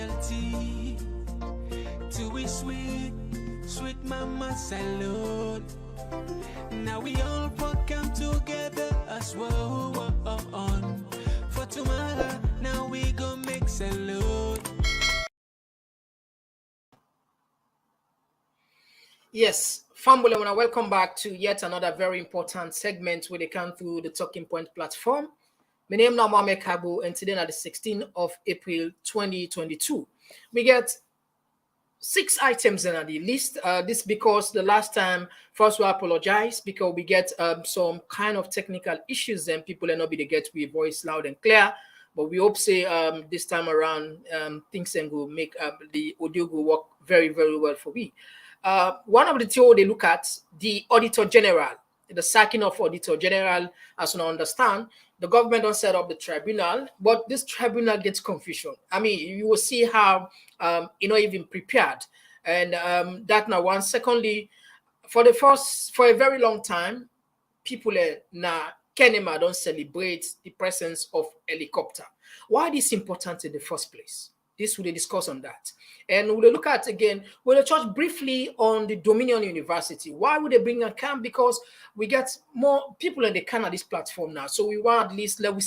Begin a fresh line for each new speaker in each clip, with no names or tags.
loyalty to we sweet mama salute. Now we all come together as well on for tomorrow. Now we go make salute.
Yes, family, I want to welcome back to yet another very important segment where they come through the Talking Point platform. My name is Mohamed Kabu, and today on the 16th of April 2022, we get 6 items in the list. This because the last time, first we apologize because we get some kind of technical issues and people are not be to get we voice loud and clear. But we hope say this time around things and will make the audio go work very, very well for we. One of the two they look at the Auditor General, the sacking of Auditor General, as you understand, the government don't set up the tribunal, but this tribunal gets confusion. I mean, you will see how even prepared, and that now one. Secondly, for a very long time, people na Kenema don't celebrate the presence of helicopter. Why this important in the first place? This will discuss on that. And we'll look at again, we'll touch briefly on the Dominion University. Why would they bring a camp? Because we get more people in the can at this platform now. So we want at least let we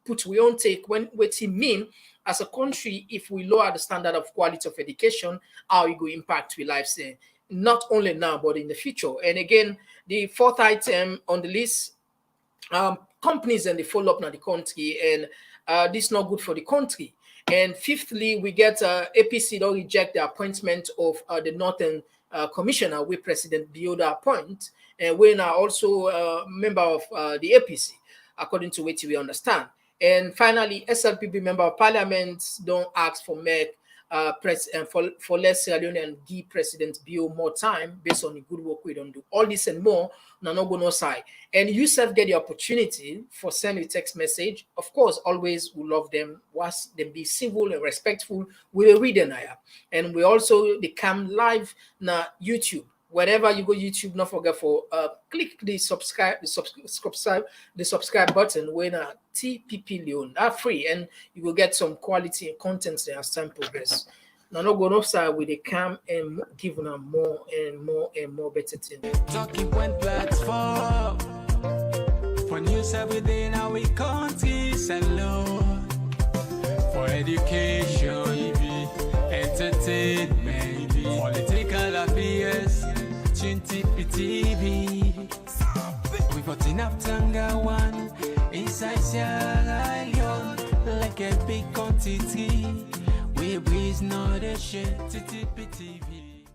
put we own take what it mean as a country if we lower the standard of quality of education, how it will impact our lives not only now but in the future. And again, the fourth item on the list, companies and the follow up now the country, and this is not good for the country. And fifthly, we get APC don't reject the appointment of the Northern Commissioner with President Bioda appoint, and we're now also a member of the APC, according to what we understand. And finally, SLPB member of Parliament don't ask for make for less Sierra Leone and give President Bio more time based on the good work we don't do. All this and more, no go no side. And you self get the opportunity for send a text message. Of course, always we love them. Was them be civil and respectful. We'll read them. And we also they come live na YouTube. Whenever you go YouTube, don't forget for click the subscribe button when TPP Leone are free, and you will get some quality and content there as time progress. Now not going offside with the cam and giving them more and more and more better things.
Talking Point platform for news every day in our country, salute for education, entertainment, political affairs. TV. We got enough Tanga one inside Sierra Leone like a big quantity. We breeze not a shit TV.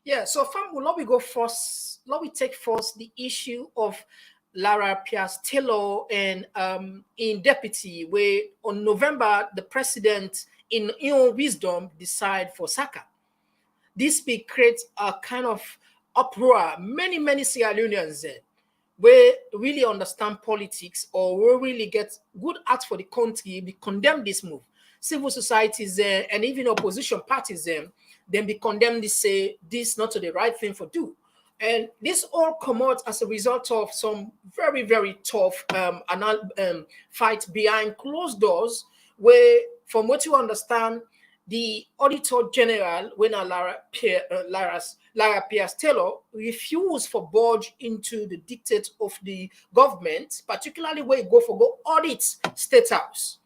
Yeah, so fam, let me go first. Let me take first the issue of Lara Taylor-Pearce and in deputy, where on November the president in wisdom decide for Saka. This will create a kind of uproar. Many Sierra Leoneans will really understand politics or will really get good acts for the country, be condemn this move. Civil societies and even opposition parties then be condemned to say this not the right thing for do. And this all come out as a result of some very, very tough fight behind closed doors, where from what you understand, the Auditor General, when Lara Taylor refused for budge into the dictate of the government, particularly where you go audit State House.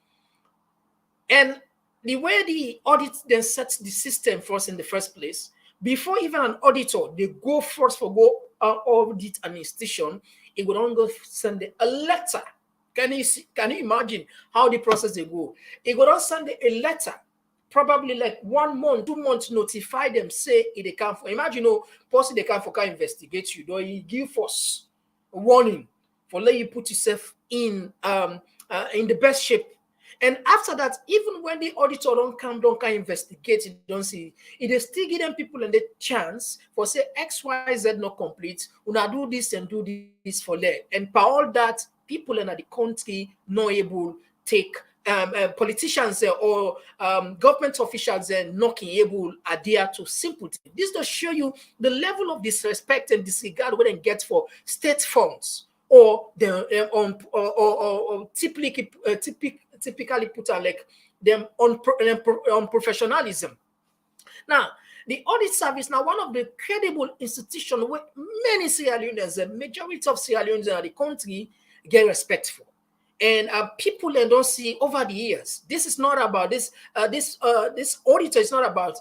And the way the audit then sets the system for us in the first place, before even an auditor, they go first for audit an institution, it would only go send a letter. Can you imagine how the process they go? It would also send a letter. Probably like 1 month, 2 months, notify them, say if they can. Imagine, possibly they can investigate you. Though you give us a warning for let you put yourself in the best shape. And after that, even when the auditor don't investigate it, don't see it, they still give them people and the chance for say XYZ not complete. Una do this and do this for them. And by all that, people in the country not able take. Politicians or government officials not able adhere to simple things. This does show you the level of disrespect and disregard we then get for state funds, or typically put out like them on professionalism. Now, the audit service now one of the credible institutions where many Sierra Leoneans, the majority of Sierra Leoneans in the country get respect for. And people don't see over the years. This is not about this. This auditor is not about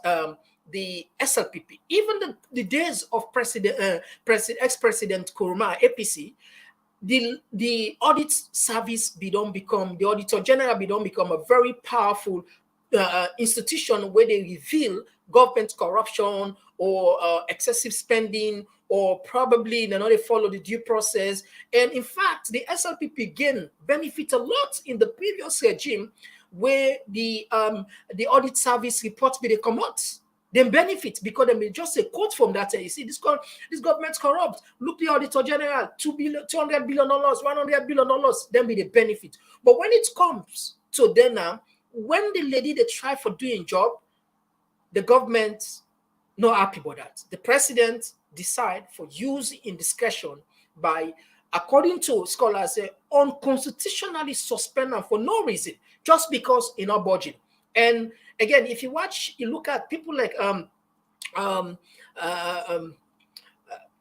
the SLPP. Even the days of ex-president Kuruma APC, the audit service the auditor general become a very powerful institution where they reveal government corruption or excessive spending, or probably they follow the due process. And in fact, the SLPP benefit a lot in the previous regime where the audit service reports be they come out. They benefit because they may just say quote from that. You see, this government's corrupt. Look, the Auditor General, $200 billion, $100 billion, then be the benefit. But when it comes to then now, when the lady they try for doing job, the government not happy about that. The president decide for use in discretion by, according to scholars, unconstitutionally suspend them for no reason, just because in our budget. And again, if you look at people like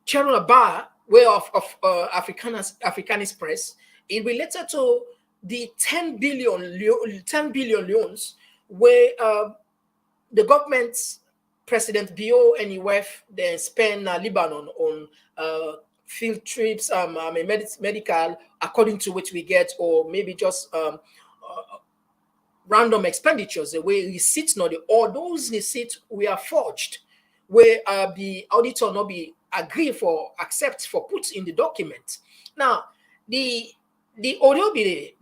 Cheryl Bar, way of Africanist press, it related to the 10 billion loans where the government's President Bio and UF then spend Lebanon on field trips, medical, according to which we get, or maybe just random expenditures, the way receipts or those receipts we are forged, where the auditor not be agree for accept for put in the document. Now the audio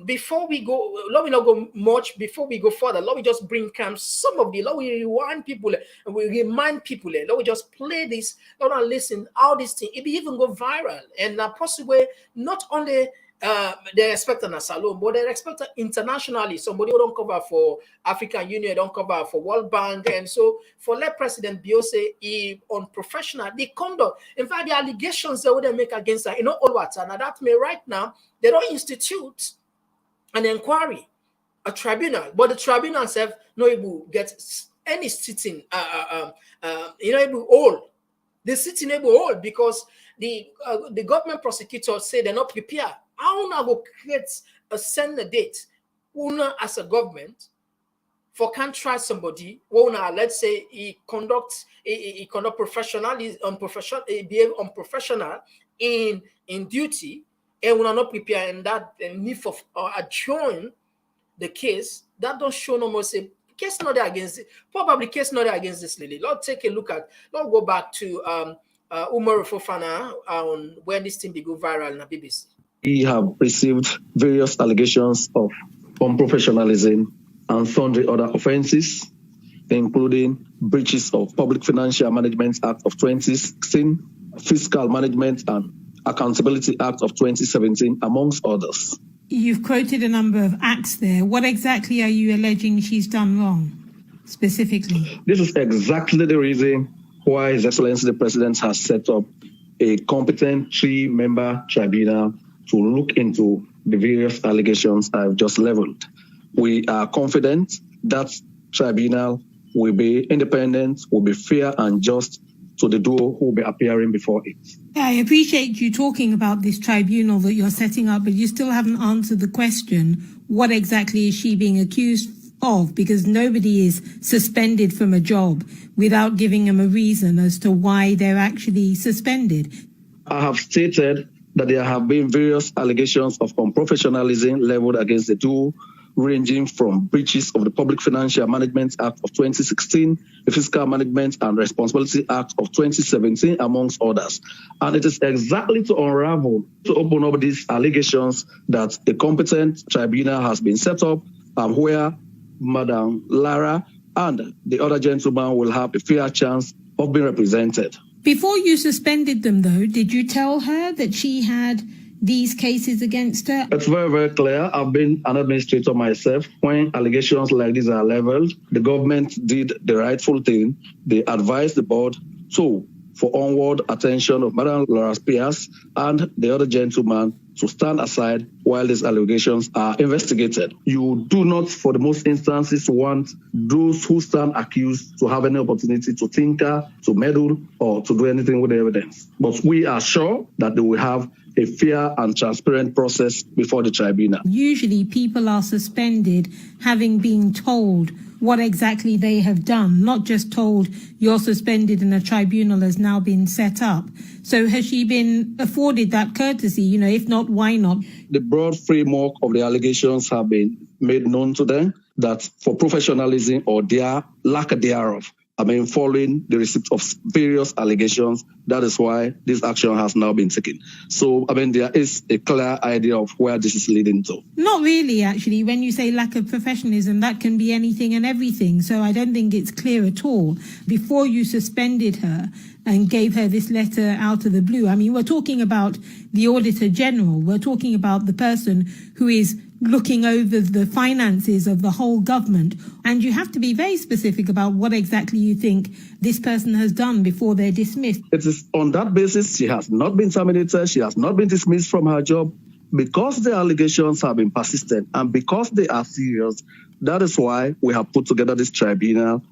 before we go, let me not go much before we go further. Let me just bring some of the, let me rewind people and we remind people, let me just play this, let me listen how this thing, it be even go viral and possibly not only they expect an asylum, but they expect internationally. Somebody who don't cover for African Union, don't cover for World Bank, and so for let President Biose he unprofessional the conduct. In fact, the allegations that they make against her, all what, and that may right now they don't institute an inquiry, a tribunal, but the tribunal itself no able get any sitting, able hold. The sitting able hold because the government prosecutors say they're not prepared. How now go create send a date una as a government for can't try somebody una, let's say he conduct professionally behave unprofessional in duty and we are not prepared and that need for adjourn the case. That don't show no more say case not there against it, probably case not there against this lady. Let's take a look at, let's go back to Umar Fofana on when this thing be go viral in the BBC.
We have received various allegations of unprofessionalism and sundry other offenses, including breaches of Public Financial Management Act of 2016, Fiscal Management and Accountability Act of 2017, amongst others.
You've quoted a number of acts there. What exactly are you alleging she's done wrong, specifically? This is exactly the reason why His Excellency the President has set up a competent 3-member tribunal to look into the various allegations I've just leveled. We are confident that tribunal will be independent, will be fair and just to the duo who will be appearing before it. I appreciate you talking about this tribunal that you're setting up, but you still haven't answered the question, what exactly is she being accused of? Because nobody is suspended from a job without giving them a reason as to why they're actually suspended. I have stated that there have been various allegations of unprofessionalism leveled against the duo, ranging from breaches of the Public Financial Management Act of 2016, the Fiscal Management and Responsibility Act of 2017, amongst others. And it is exactly to unravel, to open up these allegations that a competent tribunal has been set up, where Madam Lara and the other gentleman will have a fair chance of being represented. Before you suspended them, though, did you tell her that she had these cases against her? It's very, very clear. I've been an administrator myself. When allegations like these are leveled, the government did the rightful thing. They advised the board for onward attention of Madam Lara Taylor-Pearce and the other gentleman
to stand aside while these allegations are investigated. You do not, for the most instances, want those who stand accused to have any opportunity to tinker, to meddle, or to do anything with the evidence. But we are sure that they will have a fair and transparent process before the tribunal.
Usually people are suspended having been told what exactly they have done, not just told you're suspended and a tribunal has now been set up. So has she been afforded that courtesy? You know, if not, why not?
The broad framework of the allegations have been made known to them, that for professionalism or their lack thereof, following the receipt of various allegations, that is why this action has now been taken. So, there is a clear idea of where this is leading to.
Not really, actually. When you say lack of professionalism, that can be anything and everything. So I don't think it's clear at all. Before you suspended her and gave her this letter out of the blue, we're talking about the Auditor General. We're talking about the person who is looking over the finances of the whole government. And you have to be very specific about what exactly you think this person has done before they're dismissed.
It is on that basis she has not been terminated, she has not been dismissed from her job. Because the allegations have been persistent and because they are serious, that is why we have put together this tribunal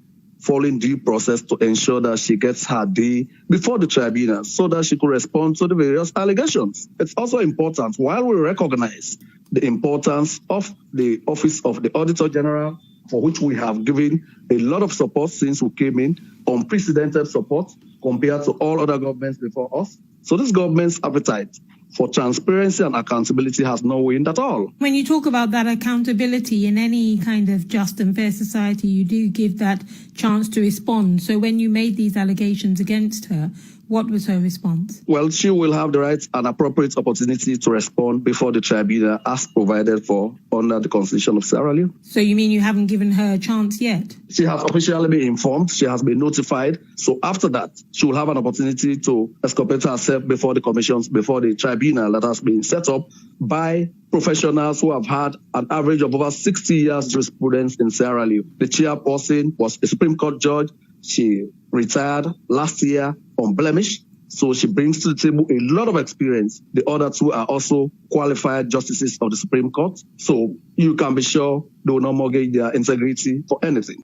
following due process to ensure that she gets her day before the tribunal so that she could respond to the various allegations. It's also important, while we recognize the importance of the Office of the Auditor General, for which we have given a lot of support since we came in, unprecedented support compared to all other governments before us. So this government's appetite for transparency and accountability has no waned at all.
When you talk about that accountability in any kind of just and fair society, you do give that chance to respond. So when you made these allegations against her, what was her response?
Well, she will have the right and appropriate opportunity to respond before the tribunal as provided for under the Constitution of Sierra Leone.
So you mean you haven't given her a chance yet?
She has officially been informed. She has been notified. So after that, she will have an opportunity to exculpate herself before the commissions, before the tribunal that has been set up by professionals who have had an average of over 60 years jurisprudence in Sierra Leone. The chairperson was a Supreme Court judge. She retired last year unblemished, so she brings to the table a lot of experience. The other two are also qualified justices of the Supreme Court, so you can be sure they will not mortgage their integrity for anything.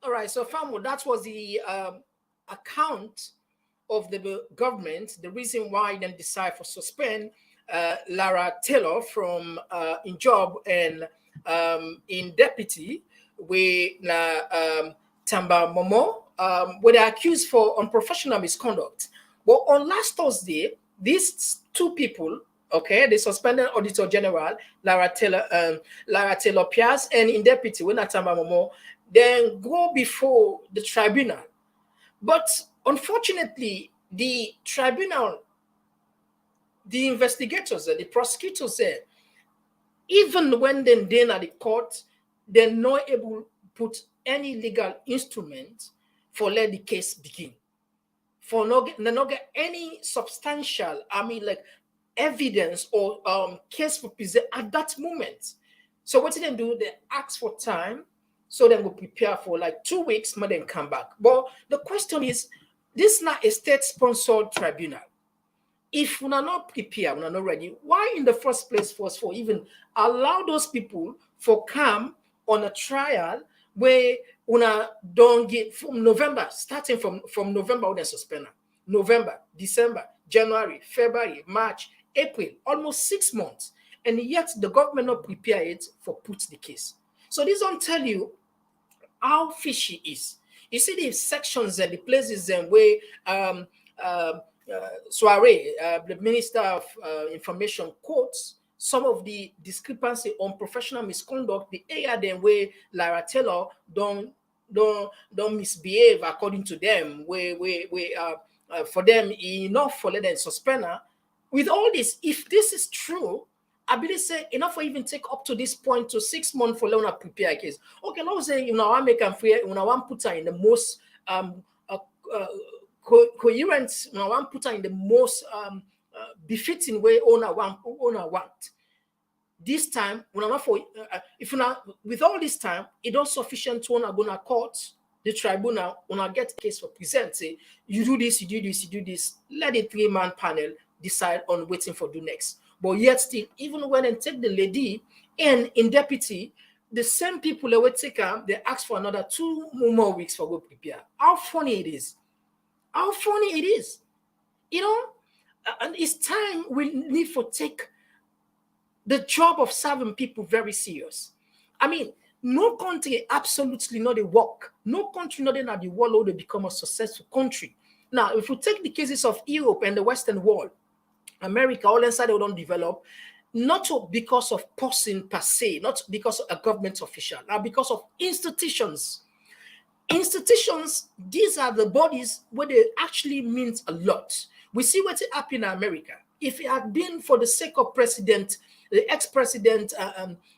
All right, so Famu, that was the account of the government, the reason why they decide to suspend Lara Taylor from in job and in deputy with Tamba Momoh, were they accused for unprofessional misconduct. But on last Thursday, these two people, okay, they suspended Auditor General Lara Taylor-Pearce and in deputy with Tamba Momoh, then go before the tribunal. But unfortunately, the tribunal, the investigators, the prosecutors there, even when they're at the court, they're not able to put any legal instrument for let the case begin. For they not get any substantial, evidence or case for present at that moment. So what did they do? They ask for time, so they will prepare for like 2 weeks, but then come back. But the question is, this is not a state-sponsored tribunal. If we are not prepared, we are not ready, why in the first place for even allow those people for come on a trial where we don't get from November, starting from November, when they suspend November, December, January, February, March, April, almost 6 months, and yet the government not prepare it for put the case. So this don't tell you how fishy it is. You see the sections and the places where Soiree, the Minister of Information, quotes some of the discrepancy on professional misconduct, the area then where Lara Taylor don't misbehave according to them, where for them enough for let them suspend her. With all this, if this is true, I believe say enough for even take up to this point to 6 months for Leona prepare a case. Okay, let's say I make them free, I want put her in the most coherent, I want put her in the most befitting way owner want. This time, if not with all this time, it don't sufficient to go to court. the tribunal when get case for present, say you do this, you do this, you do this. Let the 3-man panel decide on waiting for do next. But yet still, even when they take the lady in deputy, the same people that will take her, they ask for another 2 more weeks for go prepare. How funny it is. How funny it is. You know, and it's time we need to take the job of serving people very serious. I mean, no country absolutely not a work. No country not in the world will become a successful country. Now, if we take the cases of Europe and the Western world, America, all inside they don't develop, not because of person per se, not because of a government official, now because of institutions. Institutions, these are the bodies where they actually means a lot. We see what happened in America. If it had been for the sake of the ex-president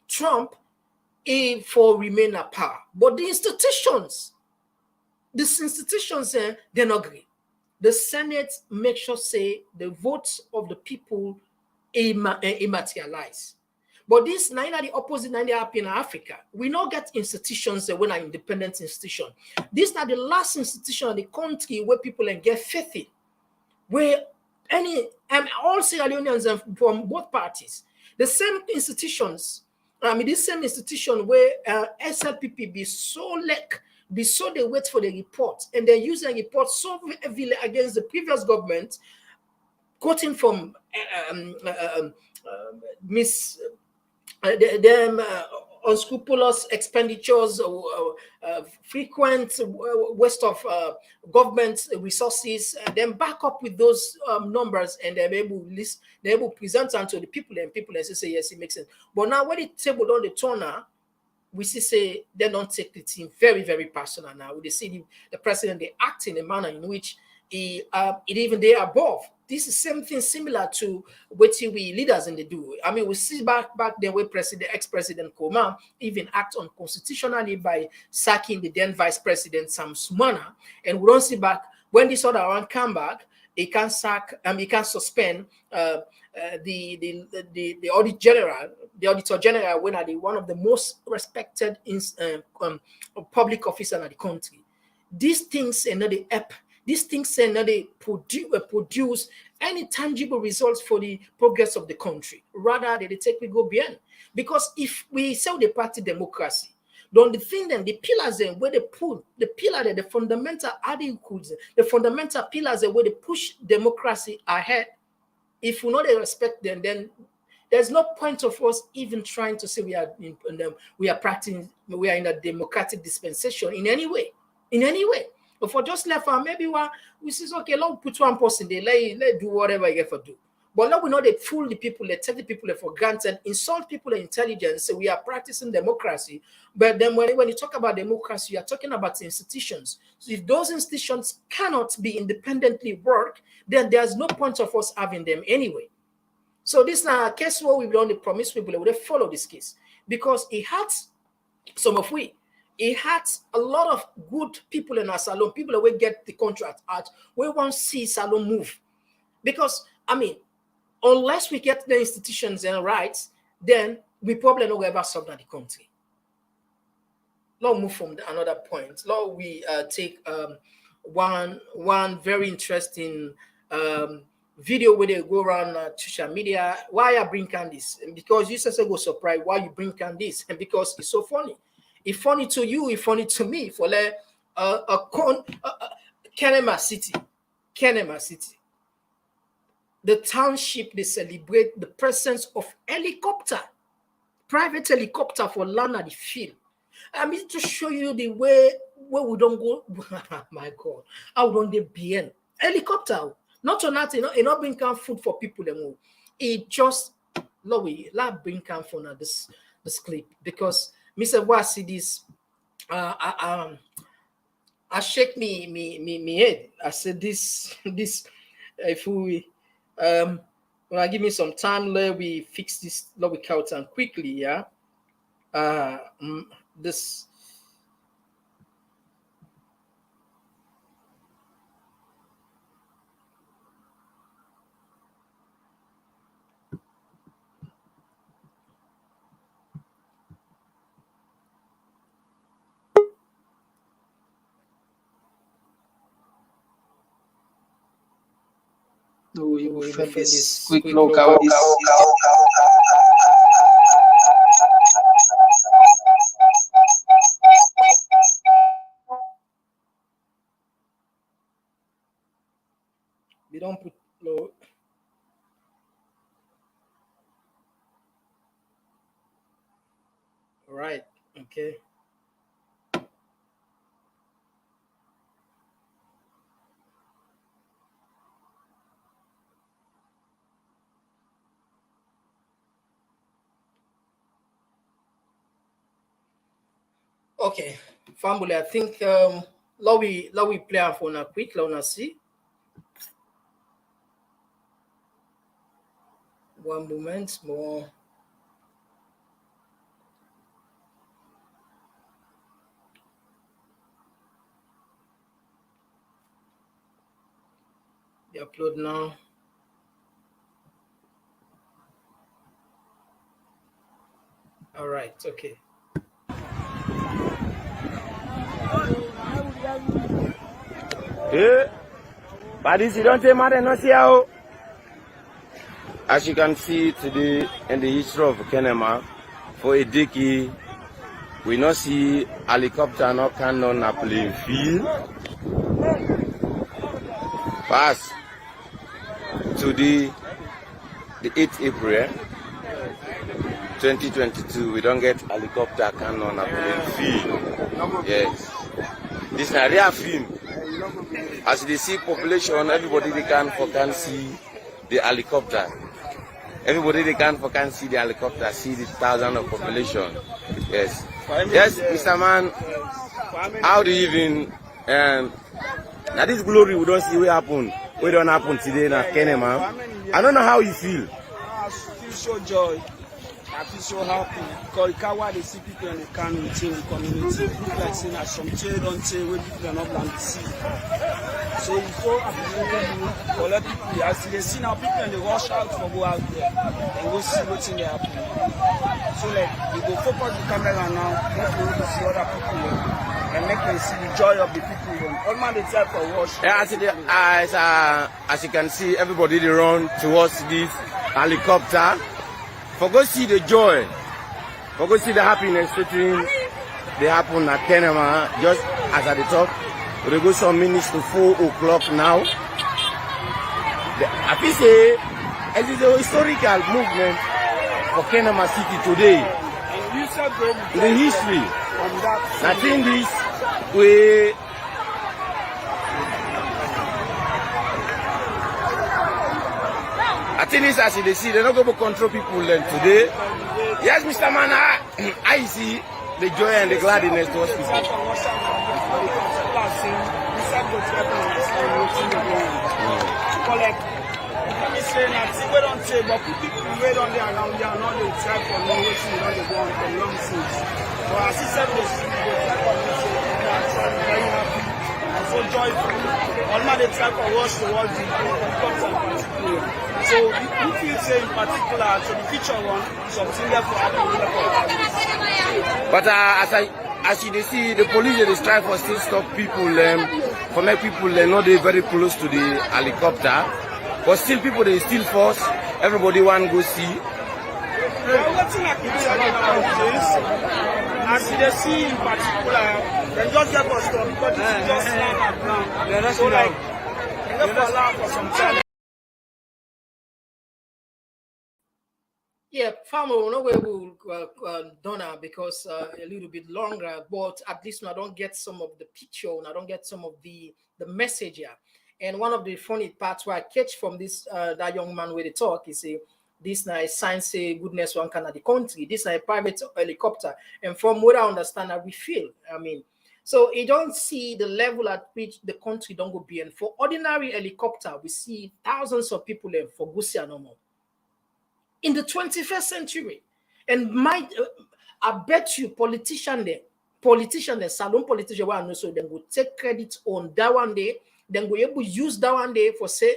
Trump, for remain at power. But these institutions, they're not great. The Senate makes sure say the votes of the people immaterialize. But this neither the opposite neither happen in Africa. We not get institutions that when are independent institution. These are the last institution in the country where people can get faith in, where all Sierra Leoneans from both parties, the same institutions. This same institution where SLPP be so they wait for the report, and they use the report so heavily against the previous government, quoting from Miss them unscrupulous expenditures, frequent waste of government resources, and then back up with those numbers, and they're able to present them to the people, and people say yes, it makes sense. But now when the table on the turner, we say they don't take the thing very, very personal now. They see the president, they act in a manner in which it even they are above. This is something similar to what we leaders in the do. I mean, we see back then where ex-president Komon even act unconstitutionally by sacking the then vice president Sam Sumana, and we don't see back when this other one come back, he can suspend the auditor general, when are one of the most respected public officers in the country. These things are not the app. These things are not they produce any tangible results for the progress of the country. Rather, they take we go beyond. Because if we sell the party democracy, then the thing then the pillars then where they put the pillar the fundamental articles, the fundamental pillars where they push democracy ahead. If we know they respect them, then there's no point of us even trying to say we are we are in a democratic dispensation in any way. But for just left maybe we say okay, let's put one person there, let do whatever you get for do. But now we know they fool the people, they take the people for granted, insult people of intelligence. So we are practicing democracy. But then when you talk about democracy, you are talking about institutions. So if those institutions cannot be independently work, then there's no point of us having them anyway. So this is now a case where we don't promise people that would follow this case, because it hurts it hurts a lot of good people in our salon, people that will get the contract out, we won't see salon move. Because, I mean, unless we get the institutions and rights, then we probably not ever solve that the country. Let's move from another point. Let's we take one very interesting video where they go around social media. Why I bring this? Because you say go surprise why you bring this, and because it's so funny. It's funny to you, it's funny to me. For like Kenema City, the township, they celebrate the presence of private helicopter for land at the field. I mean to show you the way where we don't go. My God, how don't they be in helicopter? Not on that, it not bring food for people anymore. It just bring food on this clip, because Mr. Wa see this. I shake me head. I said this if we give me some time, let we fix this, let we count and quickly, yeah. This
We will defend this quick
local. We don't put low. All right. Okay. Okay, family. I think let we play our phone a quick. Let us see. One moment more. The upload now. All right. Okay.
Yeah, but this you don't say matter no see how. As you can see today in the history of Kenema, for a decade, we not see helicopter no cannon na playing field. Pass today, the 8th April 2022, we don't get helicopter cannon na playing field. Yes, this is a real film. As they see population, everybody they can see the helicopter. Everybody they can see the helicopter, see the thousands of population. Yes. Yes, Mr. Man, how do you even now this glory we don't see what happen. What don't happen today in Kenema. I don't know how you feel.
I feel so joy. I feel so happy because Ikawa they see people in the community, people like saying that some trade don't say where people are not going to see. So we so appreciate for let people as they see now people and they rush out for go out there and go see what's in there happen. So like we go focus the camera now, let me to see other people and make them see the joy of the people. All man they try for wash.
Yeah, as you can see, everybody they run towards this helicopter. For go see the joy, for go see the happiness between they happen at Kenema, just as at the top. We go some minutes to 4 o'clock now. I feel say it is a historical movement for Kenema City today. The history. I think this way. I think this as they see, they're not going to control people then today. Yes, Mr. Man, I see the joy and the gladness towards people.
So joyful. All my they try to wash the world so you feel say in particular so the future one something there for happen.
But as you see, the police they strive for still stop people for make people not very close to the helicopter. But still people they still force. Everybody want to go see.
As they see in particular, they just get us stop because it's just land at ground. So like, they never allow for some time.
Yeah, farmer will know where we will done now because a little bit longer, but at least I don't get some of the picture and I don't get some of the message here. And one of the funny parts where I catch from this that young man where they talk is this nice science say goodness one can of the country. This is a private helicopter, and from what I understand, we feel. I mean, so you don't see the level at which the country don't go beyond. For ordinary helicopter, we see thousands of people for Gusia no more. In the 21st century, and I bet you politician, salon politician, so then go take credit on that one day, then go able to use that one day for say,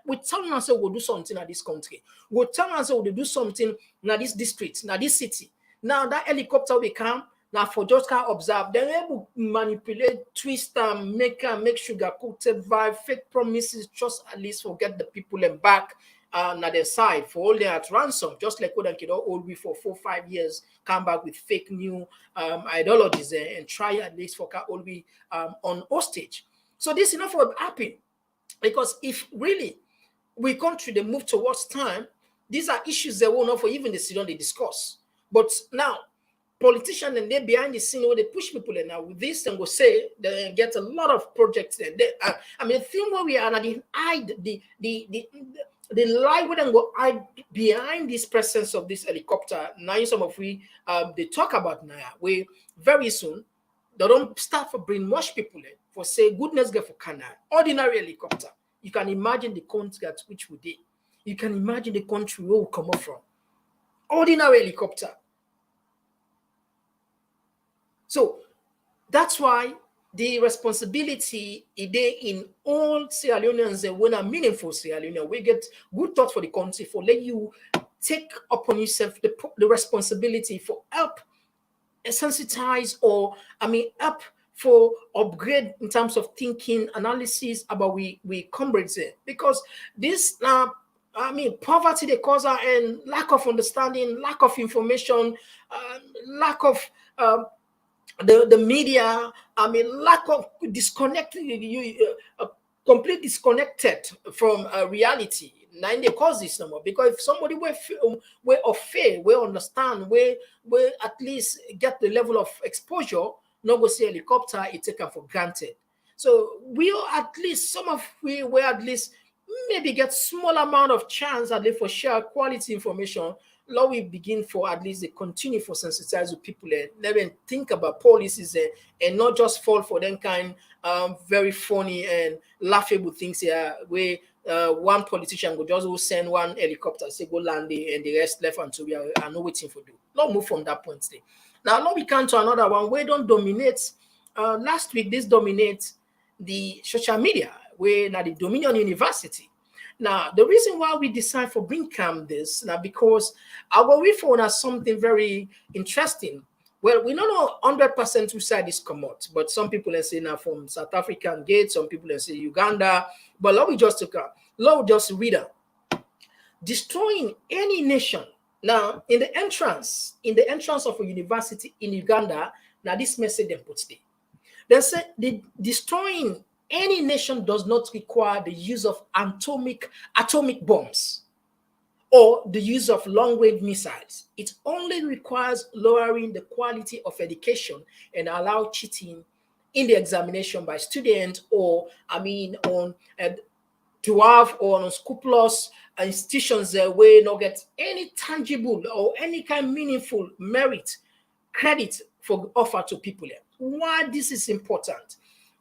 we tell us we'll do something in this country. We'll tell us we'll do something in this district, in this city. Now that helicopter will come, Now for just can observe, they're able to manipulate, twist and make sugar coated vibe, fake promises, just at least forget the people and back at their side for all they at ransom, just like what they hold we for 4-5 years, come back with fake new ideologies and try at least for all we on hostage. So this enough will happen, because if really we country they move towards time, these are issues that will not for even the sit down they discuss. But now politicians and they behind the scene where they push people in now with this and go say they get a lot of projects there. I mean, the thing where we are the hide the lie we then go hide behind this presence of this helicopter. Now some of we they talk about now we very soon they don't start for brainwash people for say goodness get for Canada ordinary helicopter. You can imagine the country at which we did. You can imagine the country where we come up from. Ordinary helicopter. So that's why the responsibility is in all Sierra Leoneans and when a meaningful Sierra Leone, we get good thoughts for the country for let you take upon yourself the responsibility for help sensitize or help for upgrade in terms of thinking analysis about we comrades there, because this poverty they cause and lack of understanding, lack of information, lack of the media, lack of complete disconnected from reality. Now they cause this no more, because if somebody where of fair, where understand, where at least get the level of exposure, not go see helicopter, it's taken for granted. So we are at least some of we were at least maybe get small amount of chance at least for share quality information. Now we begin for at least they continue for sensitize with people and never think about policies and not just fall for them kind very funny and laughable things here where one politician will just send one helicopter, say go land there, and the rest left until we are not waiting for do. Not move from that point there. Now we come to another one. We don't dominate. Last week this dominates the social media. We're now the Dominion University. Now, the reason why we decide for bring camp this now because our we found as something very interesting. Well, we don't know 100% who side this come out, but some people say now from South African gate, some people say Uganda. But let me just take a let just read it. Destroying any nation. Now, in the entrance of a university in Uganda, now this message they put there. They say the destroying any nation does not require the use of atomic bombs or the use of long-range missiles. It only requires lowering the quality of education and allow cheating in the examination by students or, on to have or unscrupulous institutions where not get any tangible or any kind of meaningful merit, credit for offer to people. Why this is important?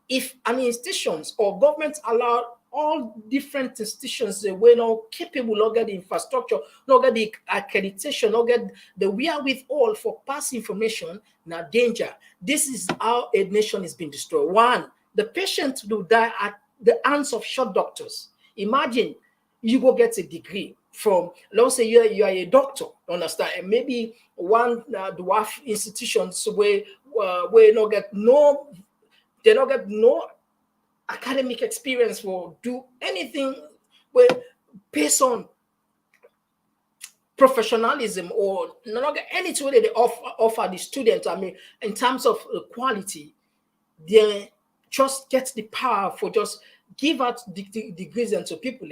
If institutions or governments allow all different institutions that were not capable, not get the infrastructure, not get the accreditation, not get the wherewithal for pass information, now danger. This is how a nation is being destroyed. One, the patient will die at the hands of short doctors. Imagine you go get a degree from, let's say you are a doctor, understand? And maybe one dwarf institutions where they don't get no academic experience for do anything where based on professionalism or not get anything that they offer the students. In terms of quality, they just get the power for just give out the degrees and to people.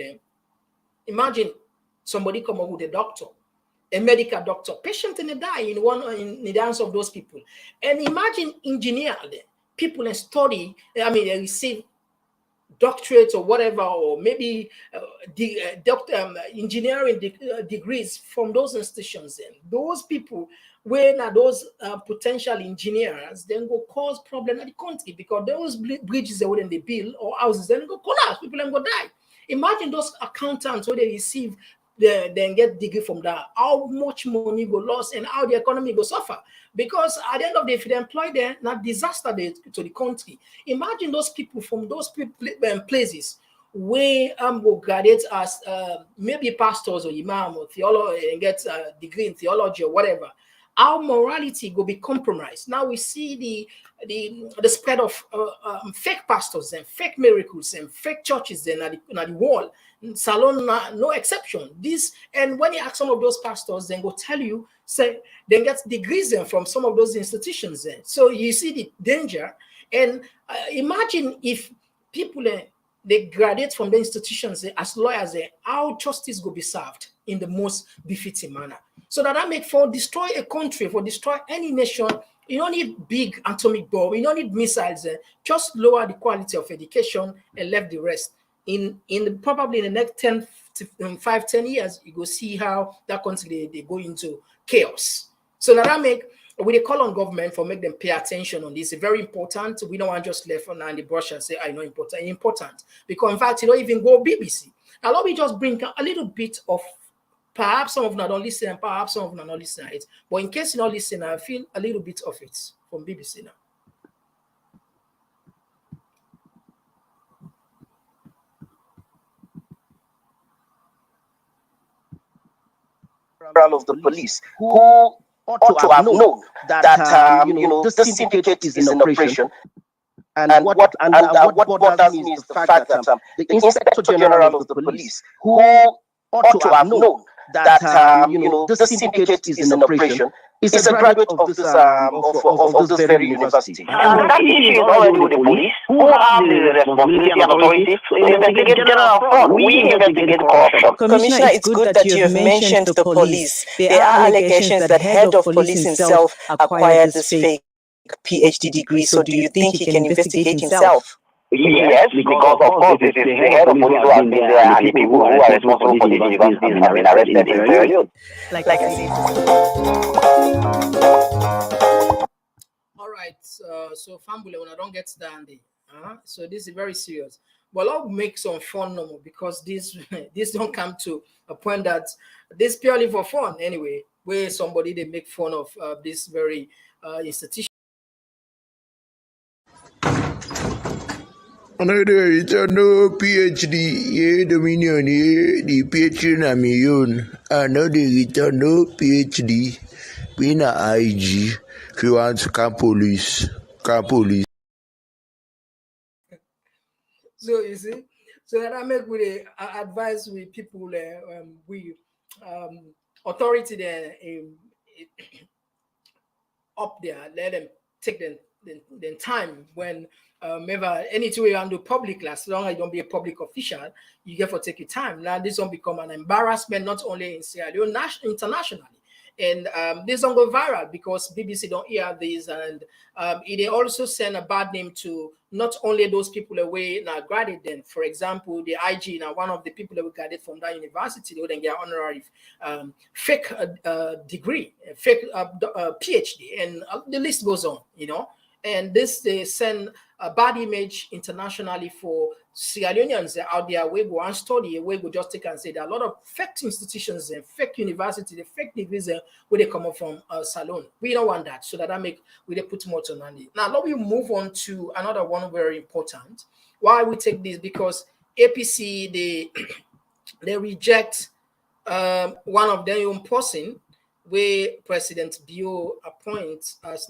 Imagine somebody come up with a doctor, a medical doctor, patient in the die in the hands of those people. And imagine engineer people and study, they receive doctorates or whatever, or maybe engineering degrees from those institutions. And those people, when those potential engineers, then go cause problem in the country because those bridges that they build or houses then go collapse, people then go die. Imagine those accountants where they receive then get degree from that, how much money go lost and how the economy go suffer. Because at the end of the day, if they employ them, not disaster to the country. Imagine those people from those places where will graduate as maybe pastors or imam or theology and get a degree in theology or whatever. our morality will be compromised. Now we see the spread of fake pastors and fake miracles and fake churches and at the wall. Salon, no exception. This, and when you ask some of those pastors, then go tell you, say, then get degrees from some of those institutions. Then, so you see the danger. And imagine if people they graduate from the institutions as lawyers, how justice will be served in the most befitting manner. So that make for destroy a country, for destroy any nation, you don't need big atomic bomb, you don't need missiles. Just lower the quality of education and left the rest. In probably in the next 10 years, you go see how that country they go into chaos. So that make we call on government for make them pay attention on this. It's very important. We don't want just left on the brush and say I know important. It's important because in fact you don't even go BBC. Now let me just bring a little bit of perhaps some of them don't listen, and perhaps some of them not listen to it. But in case you don't listen, I feel a little bit of it from BBC now.
Of the police who ought to have known that this syndicate is in operation. And what bothers me is the fact that the Inspector General of the police, who ought to have known that this syndicate is in operation, is a graduate of this very university.
And that issue is already with the police, who have the responsibility and authority to investigate general fraud. We investigate corruption.
Commissioner, it's good that you have mentioned the police. There are allegations that head of police himself acquired this fake PhD degree. So do you think he can investigate himself?
Yes, because of course it is the head of police who has been there and the people who are responsible for the university have been arrested in period.
Like I said.
All right, so Fambule, when I don't get down there, so this is very serious. But I'll make some fun no more because this don't come to a point that this purely for fun anyway, where somebody they make fun of this very institution.
Another no PhD, ye Dominion, ye the PhD na million. Another return no PhD, being a IG, if you want to camp police.
So you see, so that I make with advise with people, we authority there up there, let them take the time when. Never anything you do public class, as long as you don't be a public official, you get for take your time. Now this don't become an embarrassment not only in Sierra Leone, internationally, and this don't go viral because BBC don't hear this, and it also send a bad name to not only those people away now graduate. Then, for example, the IG now one of the people that we graduated from that university, they would get honorary fake degree, fake PhD, and the list goes on, And this they send a bad image internationally for Sierra Leoneans out there. We go and study, we go just take and say there are a lot of fake institutions and fake universities, the fake degrees where they come up from Salon. We don't want that, so that make we they put more on it. Now let me move on to another one very important. Why we take this? Because APC they reject one of their own person where President Bio appoints as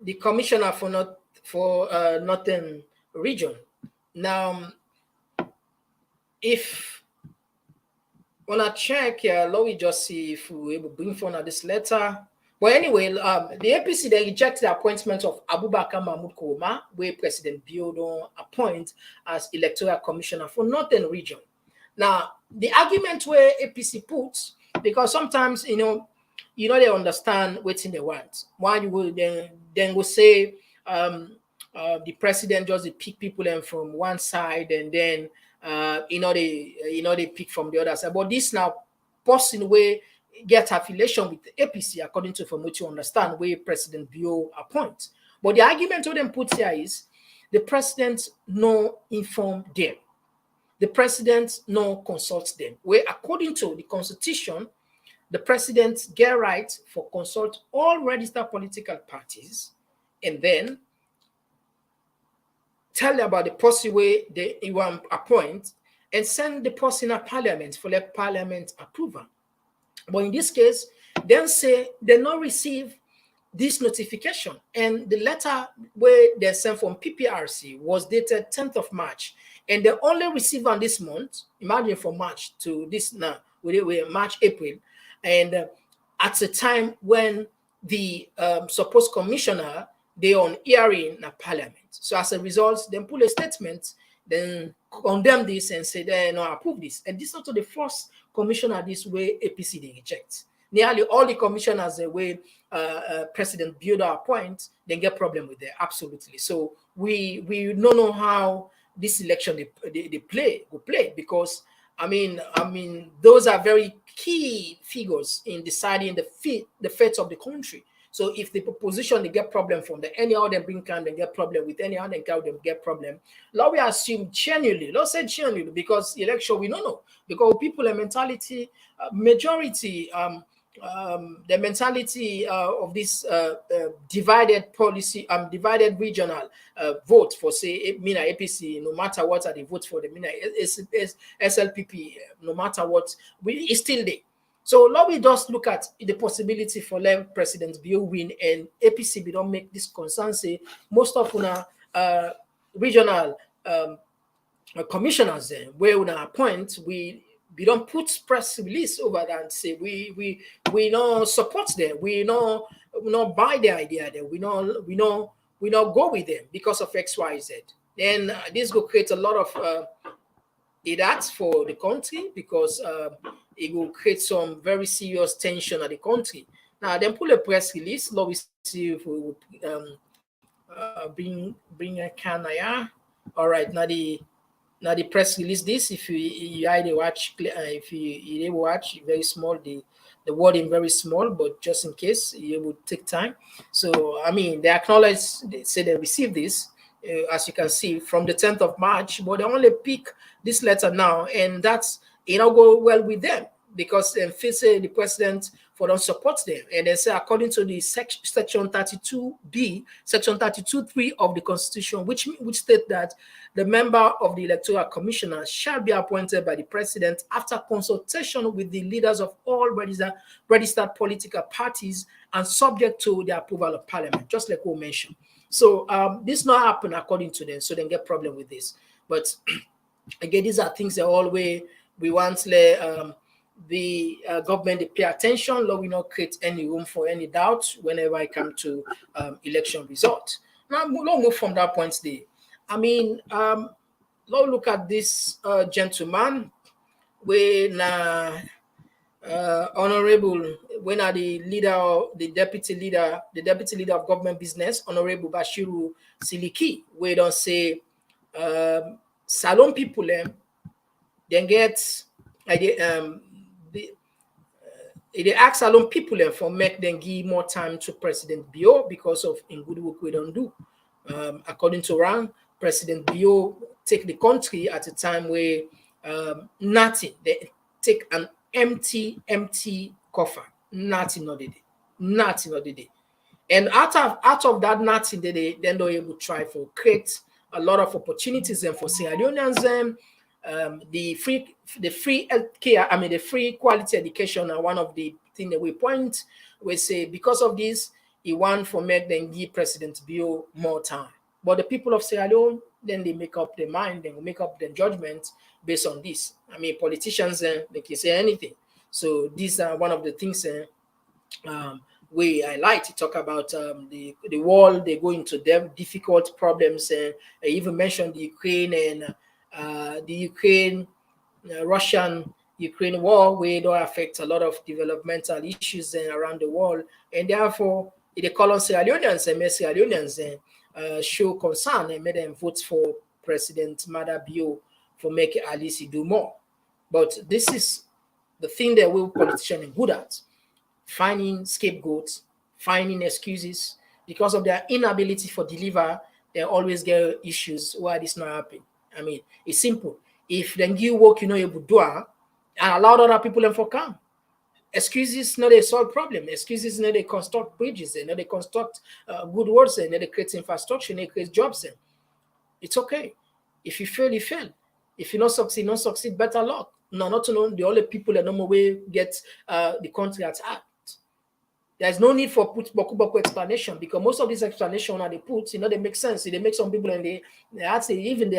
the commissioner for Northern region. Now, if when I check here, let me just see if we will bring forward this letter. But anyway, the APC they reject the appointment of Abubakar Mahmoud Koma, where President Bio don't appoint as electoral commissioner for Northern region. Now, the argument where APC puts, because sometimes they understand what's in the want. Why you will then will say the president just pick people in from one side and then they pick from the other side. But this now person way get affiliation with the APC according to from what you understand where President Bio appoints. But the argument what them put here is the president no inform them. The president no consults them. Where according to the constitution, the president get right for consult all registered political parties and then tell them about the policy way they want appoint and send the person to parliament for the parliament approval. But in this case, then say they not receive this notification, and the letter where they sent from PPRC was dated 10th of March, and they only receive on this month. Imagine from March to this now, we're March, April, and at the time when the supposed commissioner they on hearing in parliament. So as a result, then pull a statement, then condemn this and say they no approve this. And this is not the first commissioner this way APC they reject. Nearly all the commissioners the way President Builder appoint, they get problem with that. Absolutely. So we don't know how this election they play, because I mean those are very key figures in deciding the fate of the country. So if the opposition they get problem from the any other bring can they get problem with any other can they get problem. Now we assume genuinely, let's say genuinely, because election we don't know, because people a mentality majority the mentality of this divided policy, divided regional vote for say Mina APC, no matter what are the votes for the Mina SLPP, no matter what, it's still there. So now we just look at the possibility for them President Bio win and APC we don't make this concern say most of una regional commissioners where una appoint we don't put press release over that and say we don't support them, we don't buy the idea there, we don't go with them because of XYZ. Then this will create a lot of that's for the country, because it will create some very serious tension at the country. Now then pull a press release. Let me see if we will bring a can. All right, now the press release this. If you either watch, if you watch, very small, the wording very small, but just in case it would take time. So I mean, they acknowledge, they say they received this, as you can see, from the 10th of March, but they only pick this letter now, and that's go well with them, because they say the president for don't support them, and they say according to the section 32B, section 32.3 of the Constitution, which state that the member of the Electoral Commissioner shall be appointed by the president after consultation with the leaders of all registered political parties and subject to the approval of Parliament, just like we mentioned. So this not happen according to them, so they get problem with this. But again, these are things that always we want the government to pay attention. Let we not create any room for any doubt whenever I come to election result. Now, let's move from that point there. I mean, let's look at this gentleman when Honorable, when are the leader, the deputy leader of government business, Honorable Bashiru Siliki, we don't say salon people then get they ask salon people for make them give more time to President Bio because of in good work we don't do. According to Rang, President Bio take the country at a time where nothing, they take an empty coffer, nothing of the day. And out of that nothing, they then they're able to try for create a lot of opportunities and for Sierra Leoneans, the free healthcare, I mean the free quality education are one of the things that we point. We say because of this, he want for make them give President Bio more time. But the people of Sierra Leone, then they make up their mind, they make up their judgment based on this. I mean, politicians, they can say anything. So these are one of the things I like to talk about the world. They go into them difficult problems. I even mentioned the Ukraine and the Russian-Ukraine war, where it will affect a lot of developmental issues around the world. And therefore, they call on Sierra Leoneans and make Sierra Leoneans show concern and make them vote for President Mada Bio for making Alice do more. But this is the thing that we politicians are good at: finding scapegoats, finding excuses. Because of their inability for deliver, they always get issues why this not happening. I mean, it's simple. If then you work, you know, able to do and allow other people to come. Excuses not they solve problem. Excuses not they construct bridges, they not they construct good words, and they create infrastructure, they create jobs. It's okay. If you fail, you fail. If you not succeed, better luck. No, not to know the only people that no way get the country at heart. There's no need for put boku explanation, because most of these explanations that they put, they make sense. They make some people and they even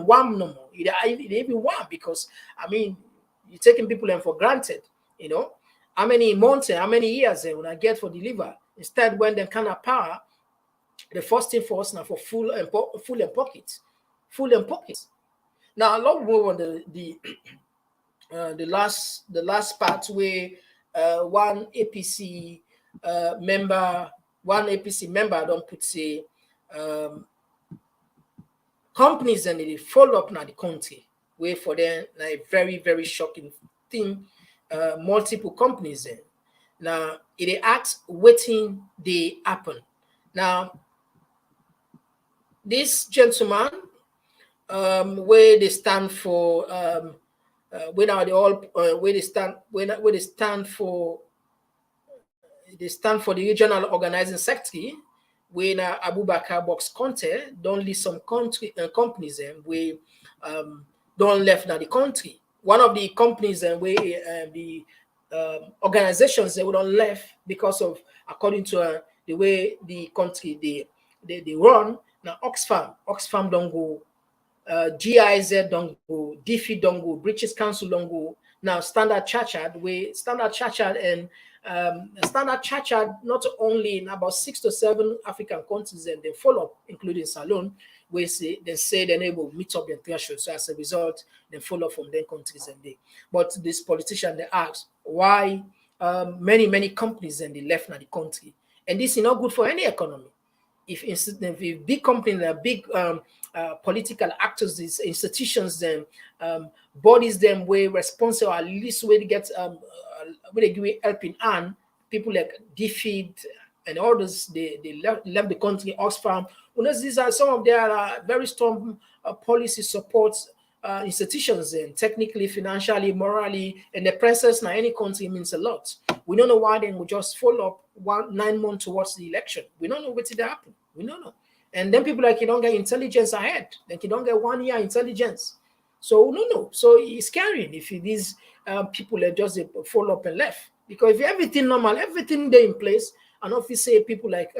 wham no more. They even wham, because I mean, you're taking people in for granted. How many months and how many years when I get for deliver. Instead, when they kind of power, the first thing for us now for full and pockets. Now, a lot more on the last part where one APC member don't put say companies and they follow up now the country. Where for them a very, very shocking thing. Multiple companies then. Now it acts waiting they happen. Now this gentleman where they stand for they stand for the regional organizing secretary when Abubakar Box Conte don't list some companies we don't left now the country. One of the companies where the organizations they would not left because of, according to the way the country they run. Now Oxfam don't go, GIZ don't go, DFI don't go, British Council don't go. Now Standard Chartered and Standard Chartered not only in about 6 to 7 African countries and they follow up, including Salon, where they say they're able to meet up their threshold. So as a result, they follow from their countries and they. But this politician they ask why many companies and they left now the country, and this is not good for any economy. If big companies, big political actors, these institutions, them bodies, them way responsible, at least way to get where they give helping hand, people like DFID and others, they left the country. Oxfam, these are some of their very strong policy supports institutions, and technically, financially, morally, and the presence in any country means a lot. We don't know why then we just follow up 9 months towards the election. We don't know what did happen. We don't know. And then people like you don't get intelligence ahead. Like you don't get 1 year intelligence. So no. So it's scary if these people are just follow up and left. Because if everything normal, everything there in place, and if you say people like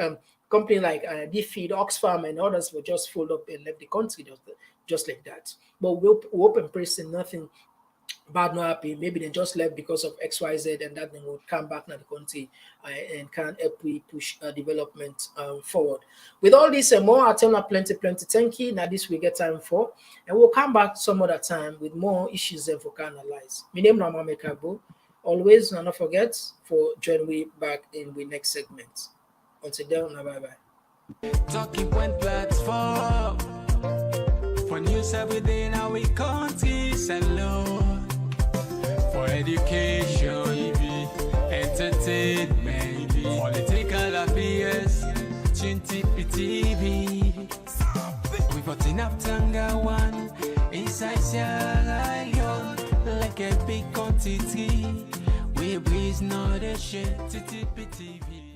company like DFID, Oxfam, and others will just fold up and left the country just like that. But we hope and pray nothing bad, not happy. Maybe they just left because of XYZ, and that they will come back to the country and can help we push development forward. With all this and more, I'll tell you plenty. Thank you. Now this we get time for, and we'll come back some other time with more issues and for analyze. My name is Auditor Kabo. Always, not forget for join me back in the next segment. Until then, bye.
Talking Point platform for news every day in our countries and law. For education, entertainment, political affairs, TV. We got enough Tanga one inside Sierra Leone, like a big quantity. We breeze not a shit, TV.